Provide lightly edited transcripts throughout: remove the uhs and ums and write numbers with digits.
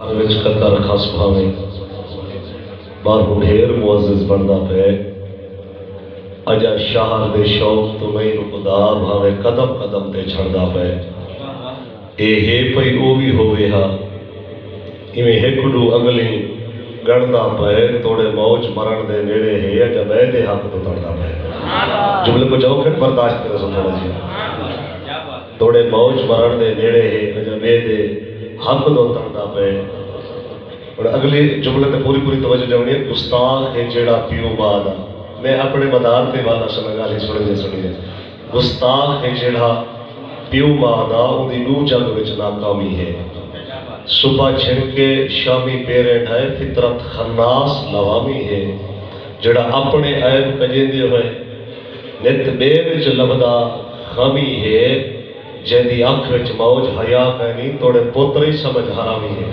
قطر خاص بھاویں باہر ڈھیر معزز بندا پے اجا شہر دے شوق تو نہیں خدا بھاویں قدم قدم تے چھڑدا پے اے ہے پئی او بھی ہوئے ہا ایویں ہکڑو اگلی گڑدا پے توڑے موج مرن دے نیڑے ہے اجا بے دے حق تو تڑدا پے جملے کو جاؤ پھر برداشت کرے سو تھوڑا جی توڑے موج مرن دے نیڑے ہے اجا بے دے حق تو تڑدا پے اور اگلی جملے تے پوری توجہ جاؤنی ہے گستاخ ہے جیڑا پیو ماں میں اپنے مدار تے والا سمجھا لی سنیے گستاخ ہے جیڑا پیو ماں ان دی نو جنگ وچ ناکامی ہے صبح چھڑکے شامی پیرے ڈھائے فطرت خناس لوامی ہے جڑا اپنے عیب کجیندے ہوئے نت بے وچ لبدا خامی ہے جیندی آنکھ وچ موج حیا پینی توڑے پوتری سمجھ حرامی ہے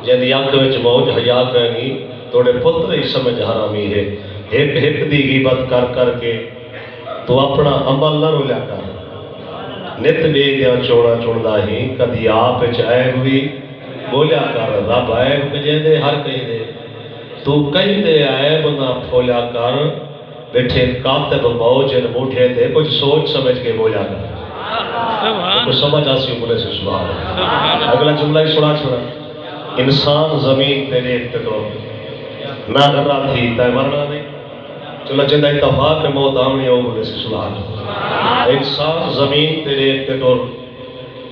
جیندی آنکھ وچ موج حیا پینی توڑے پوتری سمجھ حرامی ہے ایک دی غیبت کر کر کے تو اپنا عمل نہ رولیا کر نت بے دیا چوڑا چوڑا ہی کدی آپ عیب بھی بولیا کر رب عیب کجے دے ہر کہیں دے تو کہیں دے عیب نہ پھولیا کر بیٹھے کاتب موجن موٹھے دے کچھ سوچ سمجھ کے بولیا کر کچھ سمجھ آسی بولے سے سبحان اگلا جملہ ہی سنا چھوڑا انسان زمین تے دیکھتے تو نہ کر رہا تھی تے مرنا نہیں چلو جندہ اتفاق میں موت آمنی ہو بولے سے سبحان انسان زمین تے دیکھتے تو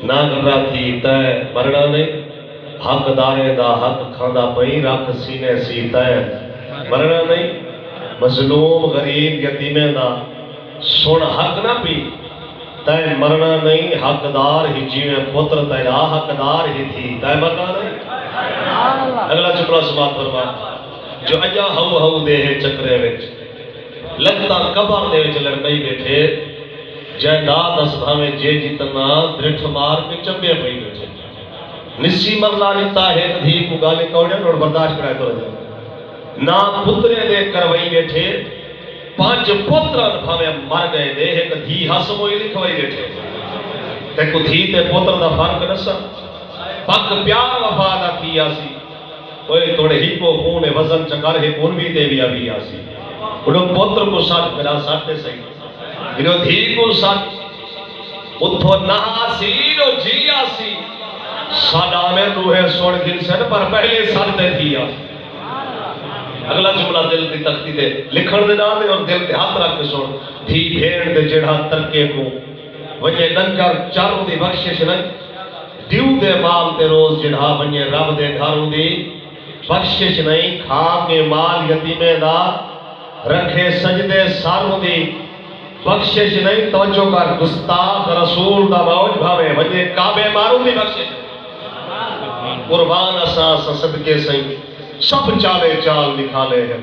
نہ کر رہا تھی تے مرنا نہیں حق دارے دا حق کھاندہ پئی رکھ سینے سی تے مرنا نہیں مظلوم غریب یتیمیں دا سن حق نہ پی تے مرنا نہیں حقدار ہی جیویں پتر تیرا حقدار ہی تھی تے مرنا نہیں اگلا جملہ سماعت فرما جو اجا ہو دے ہے چکرے وچ لگتا کبر دے وچ لڑکئی بیٹھے جائیداد اسبھاویں جے جتنا درٹھ مار کے چمبے پئی بیٹھے نسی مرلا نتا ہے دھی کو گالے کوڑے اور برداشت کرائے تو رجا نا پترے دے کروئی بیٹھے پانچ پتران بھاویں مر گئے دے ایک دھی ہسموئی لکھوائی بیٹھے تے کو دھی تے پتر دا فرق نسا پک پیار وفا دا کیا سی کوئی توڑے ہی کو خون وزن چکر ہے کون بھی دے بیا بھی آسی انہوں پتر کو ساتھ میرا ساتھ صحیح انہوں دھی کو ساتھ اتھو نہا سی نو جی آسی سادہ میں روح سوڑ گن سے پر پہلے ساتھ تھی آسی اگلا جملہ دل دی تختی دے لکھن دے نامے اور دل دے ہاتھ رکھ کے سوڑ دھی بھیڑ دے جڑا ترکے کو وجہ لنکر چاروں دی بخشش نہیں دیو دے مال تے روز جڑا وجہ رب دے گھاروں دی بخشش نہیں کھا کے مال یتیمیں دا رکھے سجدے ساروں دی بخشش نہیں توجہ کر گستاخ رسول دا موج بھاوے وجہ کعبے ماروں دی بخشش قربان اساس صدقے سہیں سب چالے چال نکالے ہیں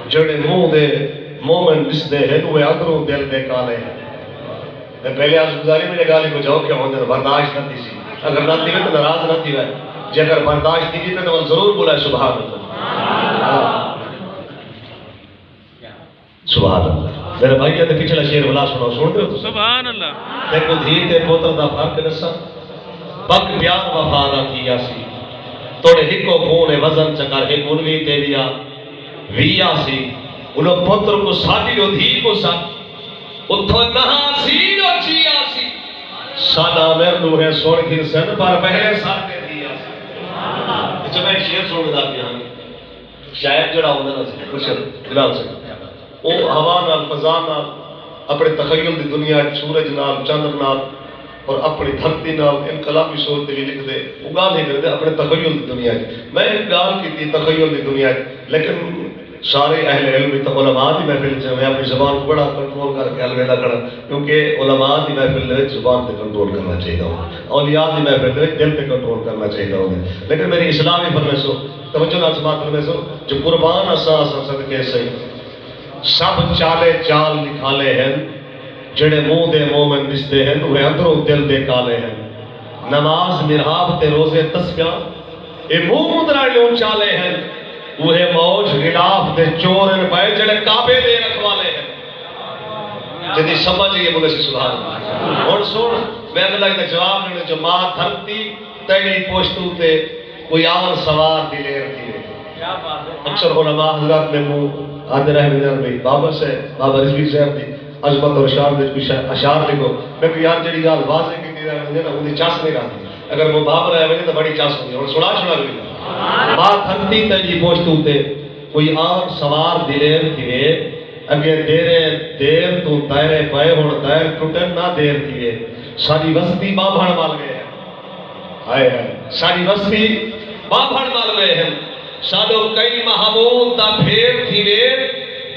جڑے منہ دے مومن دس دے ہیں وہ ادروں دل دے کالے ہیں پہلے آج گزاری میں گالی کو جاؤ کیا ہوندے برداشت نہ تھی سی اگر نہ تھی تو ناراض نہ تھی ہے جے اگر برداشت تھی تو ضرور بولا سبحان اللہ سبحان اللہ میرے بھائی تے پچھلا شعر بلا سنو سن دے سبحان اللہ دیکھو دھی تے پوتر دا فرق نسا پک پیار وفا دا کیا سی توڑے ہکو خون وزن چکر ہے کنوی تے لیا ویا سی انہوں پتر کو ساتھی جو دھی کو ساتھی اتھو نہا سی نو جی آسی سادہ میں روح سوڑ گھر سن پر پہلے ساتھ دی آسی جو میں شیر سوڑ دا پیا ہوں شاید جڑا ہوندہ نا سی کچھ دلال سے او ہوا نال فضا نال اپنے تخیل دی دنیا سورج نال چندر نال اور اپنی دھرتی نال انقلابی صورت بھی لکھ دے وہ گال نہیں کرتے اپنے تخیل دی دنیا میں ایک گال کی تھی تخیل دی دنیا لیکن سارے اہل علم علماء دی محفل سے میں اپنی زبان کو بڑا کنٹرول کر کے الوداع کرا کیونکہ علماء دی محفل دے زبان تے کنٹرول کرنا چاہیے ہوگا اولیاء دی محفل دے دل تے کنٹرول کرنا چاہیے ہوگا لیکن میری اسلامی فرمیسو توجہ نال سماعت فرمیسو جو قربان اساس صدقے سے سب چالے چال نکالے ہیں جڑے منہ دے مومن دستے ہیں وہ اندروں دل دے کالے ہیں نماز مرحاب تے روزے تسبیح اے منہ مدرہ لیوں چالے ہیں وہ موج غلاف دے چور ان پائے جڑے کعبے دے رکھوالے ہیں جدی سمجھ یہ بولے سے سبحان اور سن میں اللہ کے جواب نے جو ماں دھرتی تیری پوشتو تے کوئی آن سوار دلیر تھی اکثر علماء حضرات نے منہ آتے رہے میدان بھائی بابا سے بابا رضوی صاحب دی عظمت اور شان دے کچھ اشعار لکھو میں کوئی یار جڑی گال واضح کی دی رہے نا انہیں چاس نہیں رہتی اگر وہ باب رہے ہوئے تو بڑی چاس ہوئی اور سنا بھی ماں تھنتی تیری پوشتو تے کوئی آن سوار دلیر تھی اگے دیر تو دائرے پائے ہون دائر ٹوٹن نہ دیر تھی ساری وستی ماں بھڑ مال گئے ہیں آئے ہیں ساری وستی ماں بھڑ مال گئے ہیں سادو کئی محمود دا پھیر تھی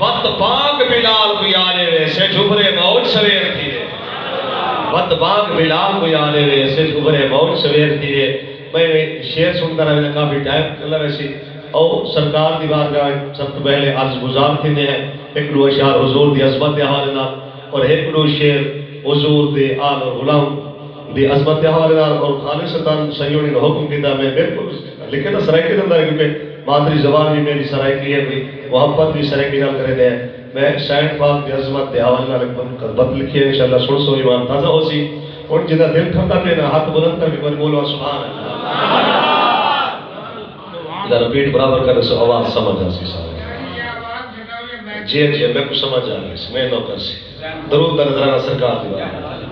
بد باغ بلال کوئی آنے وے سے جھبرے موج سویر تھی بد باغ بلال کوئی آنے وے سے جھبرے موج سویر تھی میں شعر سنتا رہا میں کافی ٹائم اللہ ویسی او سرکار دی بارگاہ سب تو پہلے عرض گزار تھی نے ایک دو اشعار حضور دی عظمت دے حوالے نال اور ایک دو شعر حضور دے آل اور غلام دی عظمت دے حوالے نال اور خالصتاً سیونی نے حکم کیتا میں بالکل لکھے نا سرائکی دے اندر کیونکہ مادری زبان بھی میری سرائکی ہے بھی محبت بھی سرائکی نال کرے دے میں شاہد پاک دی عظمت دے حوالے نال ایک بات لکھی ہے انشاءاللہ سن سو ایمان تازہ ہو سی اور جدا دل ٹھنڈا پہ ہاتھ بلند کر کے بولو سبحان اللہ ذرا پیٹ برابر کرنے سے آواز سمجھ آسی سارے جی میں کو سمجھ آ گئی میں نوکر سی درود در نظرانہ سرکار دی بات